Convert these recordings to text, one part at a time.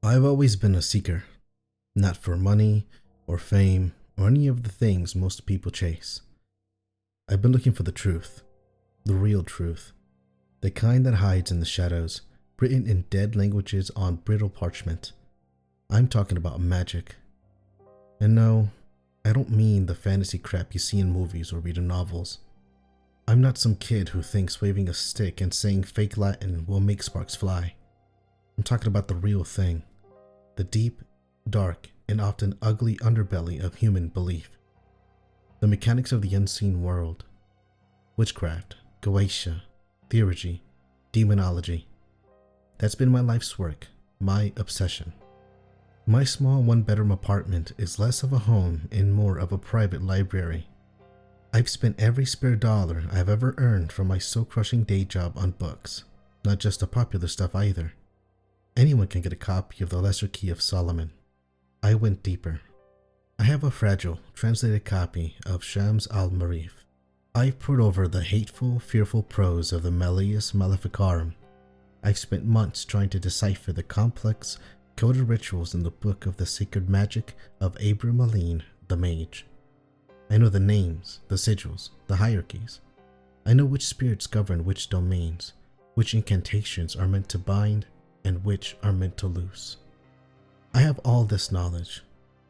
I've always been a seeker, not for money or fame or any of the things most people chase. I've been looking for the truth, the real truth, the kind that hides in the shadows, written in dead languages on brittle parchment. I'm talking about magic. And no, I don't mean the fantasy crap you see in movies or read in novels. I'm not some kid who thinks waving a stick and saying fake Latin will make sparks fly. I'm talking about the real thing. The deep, dark, and often ugly underbelly of human belief. The mechanics of the unseen world. Witchcraft, Goetia, theurgy, demonology. That's been my life's work, my obsession. My small one-bedroom apartment is less of a home and more of a private library. I've spent every spare dollar I've ever earned from my soul-crushing day job on books, not just the popular stuff either. Anyone can get a copy of the Lesser Key of Solomon. I went deeper. I have a fragile, translated copy of Shams al-Marif. I've pored over the hateful, fearful prose of the Malleus Maleficarum. I've spent months trying to decipher the complex, coded rituals in the book of the sacred magic of Abram Aline, the mage. I know the names, the sigils, the hierarchies. I know which spirits govern which domains, which incantations are meant to bind, and which are meant to loose. I have all this knowledge,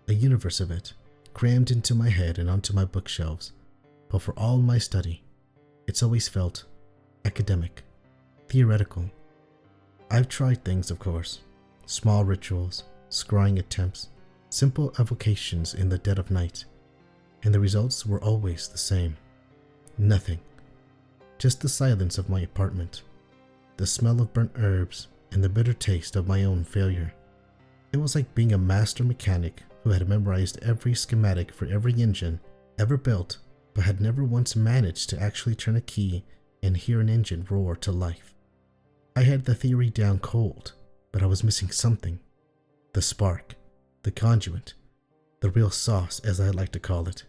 a universe of it, crammed into my head and onto my bookshelves, but for all my study, it's always felt academic, theoretical. I've tried things, of course, small rituals, scrying attempts, simple evocations in the dead of night, and the results were always the same. Nothing. Just the silence of my apartment, the smell of burnt herbs, and the bitter taste of my own failure. It was like being a master mechanic who had memorized every schematic for every engine ever built, but had never once managed to actually turn a key and hear an engine roar to life. I had the theory down cold, but I was missing something. The spark, the conduit, the real sauce, as I like to call it.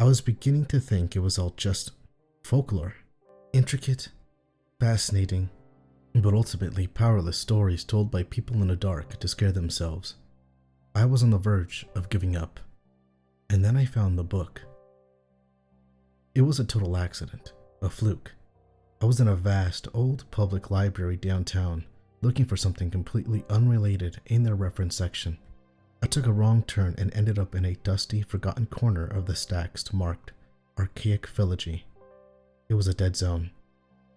I was beginning to think it was all just folklore, intricate, fascinating, but ultimately powerless stories told by people in the dark to scare themselves. I was on the verge of giving up, and then I found the book. It was a total accident, a fluke. I was in a vast, old public library downtown, looking for something completely unrelated in their reference section. I took a wrong turn and ended up in a dusty, forgotten corner of the stacks marked Archaic Philology. It was a dead zone.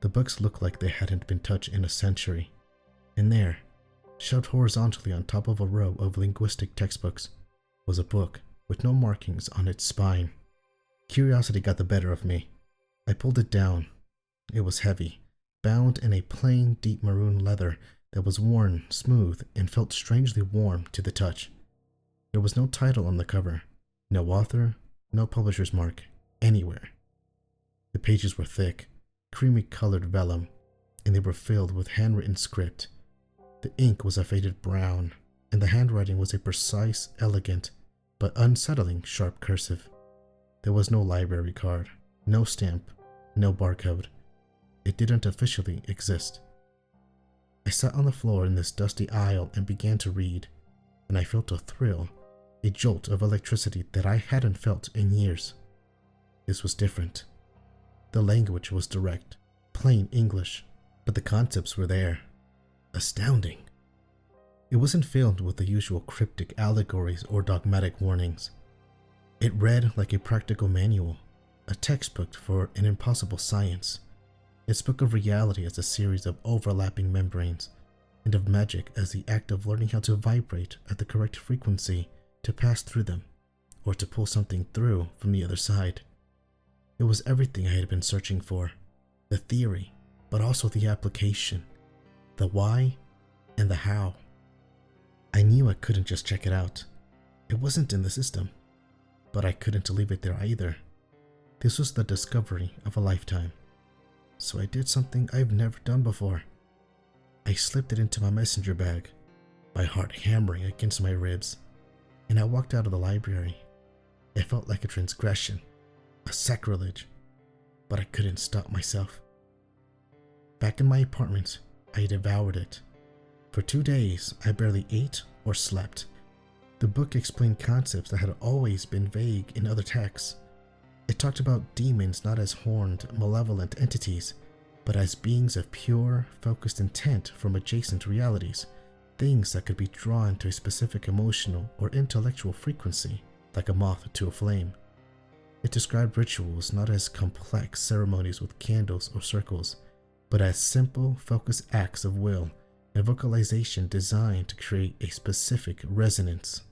The books looked like they hadn't been touched in a century. And there, shelved horizontally on top of a row of linguistic textbooks, was a book with no markings on its spine. Curiosity got the better of me. I pulled it down. It was heavy, bound in a plain, deep maroon leather that was worn, smooth, and felt strangely warm to the touch. There was no title on the cover, no author, no publisher's mark, anywhere. The pages were thick, creamy-colored vellum, and they were filled with handwritten script. The ink was a faded brown, and the handwriting was a precise, elegant, but unsettling sharp cursive. There was no library card, no stamp, no barcode. It didn't officially exist. I sat on the floor in this dusty aisle and began to read, and I felt a thrill, a jolt of electricity that I hadn't felt in years. This was different. The language was direct, plain English, but the concepts were there. Astounding. It wasn't filled with the usual cryptic allegories or dogmatic warnings. It read like a practical manual, a textbook for an impossible science. It spoke of reality as a series of overlapping membranes, and of magic as the act of learning how to vibrate at the correct frequency to pass through them, or to pull something through from the other side. It was everything I had been searching for, the theory, but also the application, the why and the how. I knew I couldn't just check it out. It wasn't in the system, but I couldn't leave it there either. This was the discovery of a lifetime. So I did something I've never done before. I slipped it into my messenger bag, my heart hammering against my ribs, and I walked out of the library. It felt like a transgression, a sacrilege, but I couldn't stop myself. Back in my apartment, I devoured it. For 2 days, I barely ate or slept. The book explained concepts that had always been vague in other texts. It talked about demons not as horned, malevolent entities, but as beings of pure, focused intent from adjacent realities, things that could be drawn to a specific emotional or intellectual frequency, like a moth to a flame. It described rituals not as complex ceremonies with candles or circles, but as simple, focused acts of will and vocalization designed to create a specific resonance.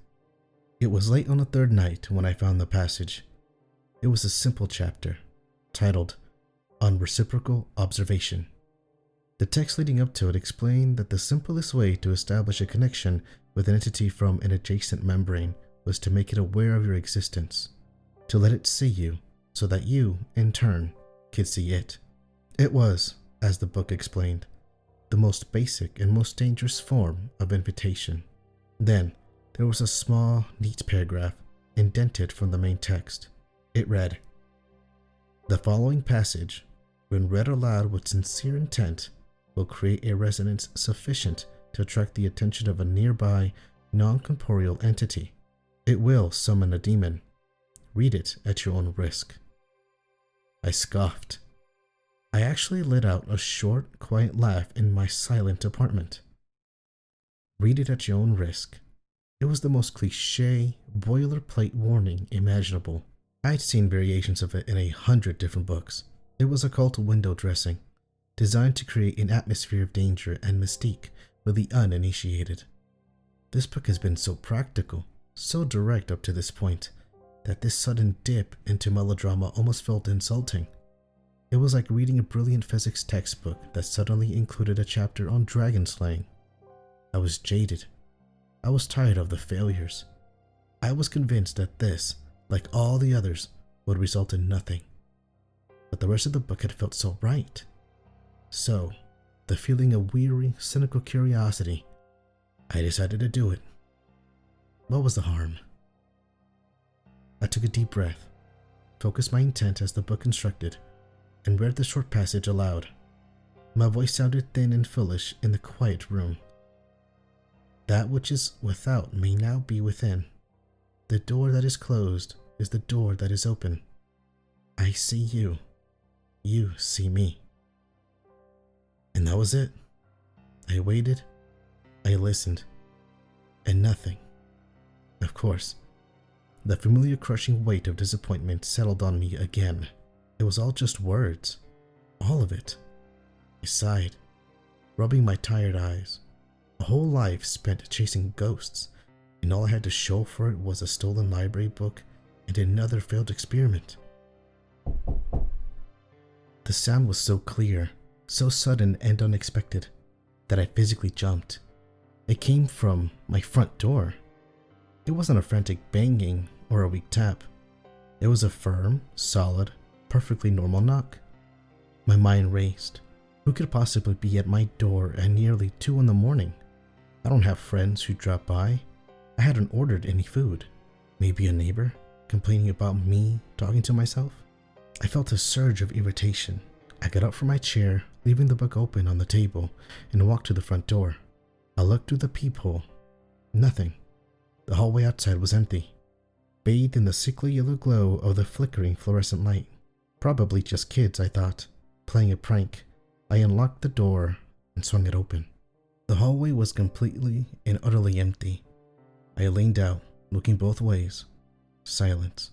It was late on the third night when I found the passage. It was a simple chapter, titled On Reciprocal Observation. The text leading up to it explained that the simplest way to establish a connection with an entity from an adjacent membrane was to make it aware of your existence, to let it see you so that you, in turn, could see it. It was, as the book explained, the most basic and most dangerous form of invitation. Then, there was a small, neat paragraph indented from the main text. It read, "The following passage, when read aloud with sincere intent, will create a resonance sufficient to attract the attention of a nearby, non-corporeal entity. It will summon a demon. Read it at your own risk." I scoffed. I actually let out a short, quiet laugh in my silent apartment. Read it at your own risk. It was the most cliché, boilerplate warning imaginable. I'd seen variations of it in 100 different books. It was occult window dressing, designed to create an atmosphere of danger and mystique for the uninitiated. This book has been so practical, so direct up to this point, that this sudden dip into melodrama almost felt insulting. It was like reading a brilliant physics textbook that suddenly included a chapter on dragon slaying. I was jaded. I was tired of the failures. I was convinced that this, like all the others, would result in nothing. But the rest of the book had felt so right. So, the feeling of weary, cynical curiosity, I decided to do it. What was the harm? I took a deep breath, focused my intent as the book instructed, and read the short passage aloud. My voice sounded thin and foolish in the quiet room. "That which is without may now be within. The door that is closed is the door that is open. I see you. You see me." And that was it. I waited. I listened. And nothing. Of course, the familiar crushing weight of disappointment settled on me again. It was all just words. All of it. I sighed, rubbing my tired eyes. A whole life spent chasing ghosts, and all I had to show for it was a stolen library book and another failed experiment. The sound was so clear, so sudden and unexpected, that I physically jumped. It came from my front door. It wasn't a frantic banging or a weak tap. It was a firm, solid, perfectly normal knock. My mind raced. Who could possibly be at my door at nearly 2 in the morning? I don't have friends who drop by. I hadn't ordered any food. Maybe a neighbor, complaining about me talking to myself? I felt a surge of irritation. I got up from my chair, leaving the book open on the table, and walked to the front door. I looked through the peephole. Nothing. The hallway outside was empty, bathed in the sickly yellow glow of the flickering fluorescent light. Probably just kids, I thought, playing a prank. I unlocked the door and swung it open. The hallway was completely and utterly empty. I leaned out, looking both ways. Silence.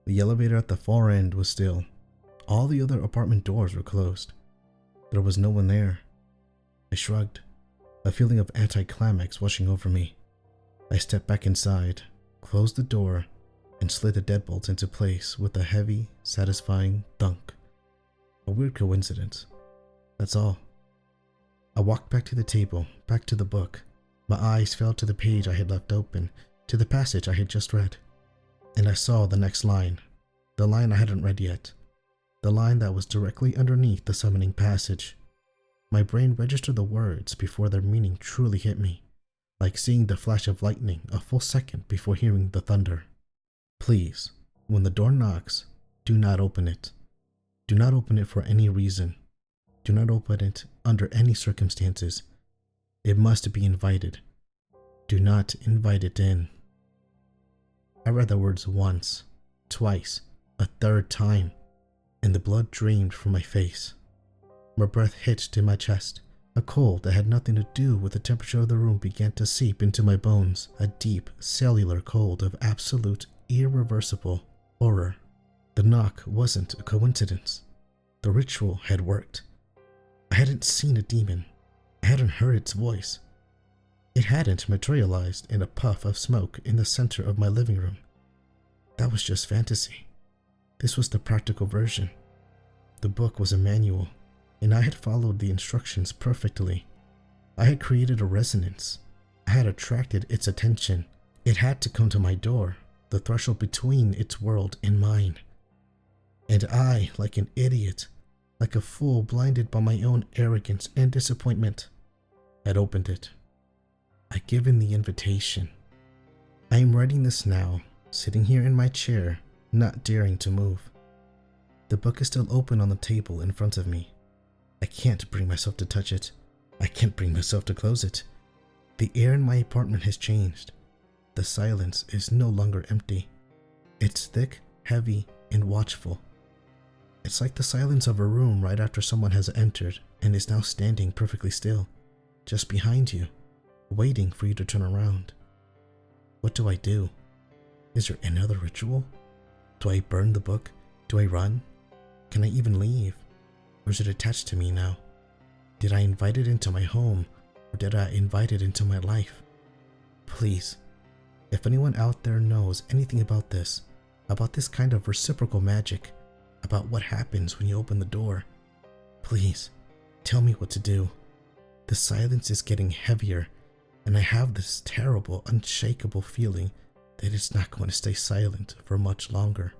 The elevator at the far end was still. All the other apartment doors were closed. There was no one there. I shrugged, a feeling of anticlimax washing over me. I stepped back inside, closed the door, and slid the deadbolt into place with a heavy, satisfying thunk. A weird coincidence. That's all. I walked back to the table, back to the book. My eyes fell to the page I had left open, to the passage I had just read. And I saw the next line, the line I hadn't read yet, the line that was directly underneath the summoning passage. My brain registered the words before their meaning truly hit me, like seeing the flash of lightning a full second before hearing the thunder. Please, when the door knocks, do not open it. Do not open it for any reason. Do not open it under any circumstances. It must be invited. Do not invite it in. I read the words once, twice, a third time, and the blood drained from my face. My breath hitched in my chest. A cold that had nothing to do with the temperature of the room began to seep into my bones, a deep, cellular cold of absolute, irreversible horror. The knock wasn't a coincidence. The ritual had worked. I hadn't seen a demon. I hadn't heard its voice. It hadn't materialized in a puff of smoke in the center of my living room. That was just fantasy. This was the practical version. The book was a manual, and I had followed the instructions perfectly. I had created a resonance. I had attracted its attention. It had to come to my door, the threshold between its world and mine. And I, like an idiot, like a fool blinded by my own arrogance and disappointment, had opened it. I'd given the invitation. I am writing this now, sitting here in my chair, not daring to move. The book is still open on the table in front of me. I can't bring myself to touch it. I can't bring myself to close it. The air in my apartment has changed. The silence is no longer empty. It's thick, heavy, and watchful. It's like the silence of a room right after someone has entered and is now standing perfectly still, just behind you, waiting for you to turn around. What do I do? Is there another ritual? Do I burn the book? Do I run? Can I even leave? Or is it attached to me now? Did I invite it into my home, or did I invite it into my life? Please, if anyone out there knows anything about this kind of reciprocal magic, about what happens when you open the door, please tell me what to do. The silence is getting heavier, and I have this terrible, unshakable feeling that it's not going to stay silent for much longer.